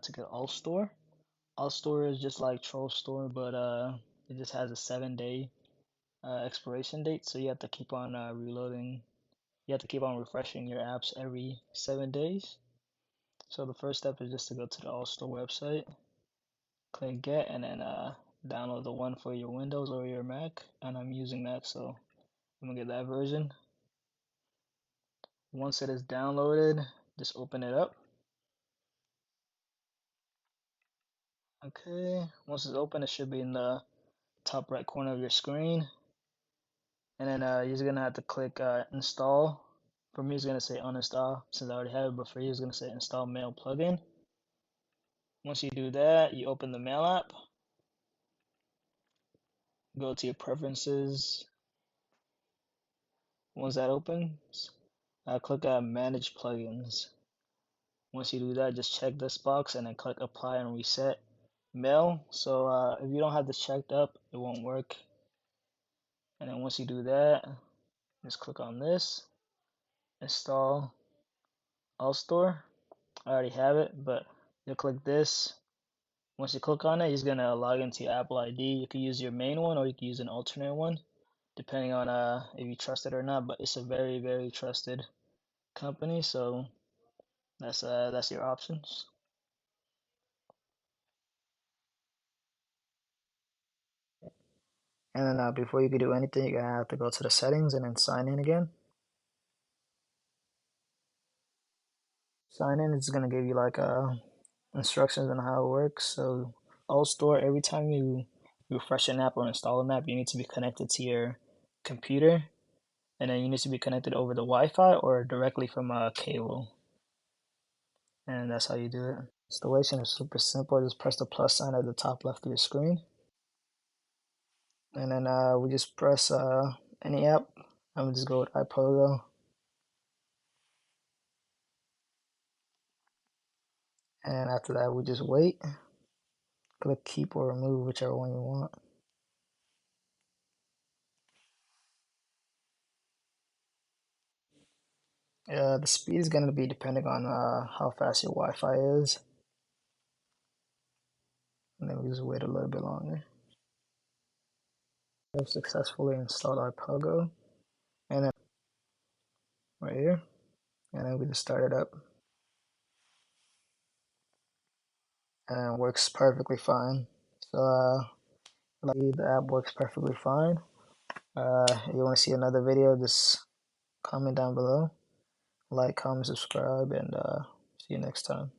to get altstore. Altstore is just like Troll Store, but it just has a 7 day expiration date, so you have to keep on reloading. You have to keep on refreshing your apps every 7 days. So the first step is just to go to the altstore website, click get, and then download the one for your Windows or your Mac. And I'm using Mac, so I'm gonna get that version. Once it is downloaded, just open it up. Okay, once it's open, it should be in the top right corner of your screen. And then you're just gonna have to click install. For me, it's gonna say uninstall since I already have it, but for you, it's gonna say install mail plugin. Once you do that, you open the mail app, go to your preferences. Once that opens, click manage plugins. Once you do that, just check this box and then click apply and reset mail. So if you don't have this checked up, it won't work. And then once you do that, just click on this, install altstore. I already have it, but you'll click this. Once you click on it, it's gonna log into your Apple ID. You can use your main one or you can use an alternate one, depending on if you trust it or not. But it's a very, very trusted company, so that's your options. And then before you can do anything, you're gonna have to go to the settings and then sign in again. Sign in is gonna give you like instructions on how it works. So altstore, every time you refresh an app or install an app, you need to be connected to your computer, and then you need to be connected over the Wi-Fi or directly from a cable, and that's how you do it. Installation is super simple. Just press the plus sign at the top left of your screen, and then we just press any app. I'm gonna just go with iPogo, and after that we just wait. Click keep or remove, whichever one you want. The speed is gonna be depending on how fast your Wi-Fi is, and then we just wait a little bit longer. I've successfully installed iPogo, and then right here, and then we just start it up, and it works perfectly fine. So the app works perfectly fine. If you want to see another video, just comment down below, like, comment, subscribe, and see you next time.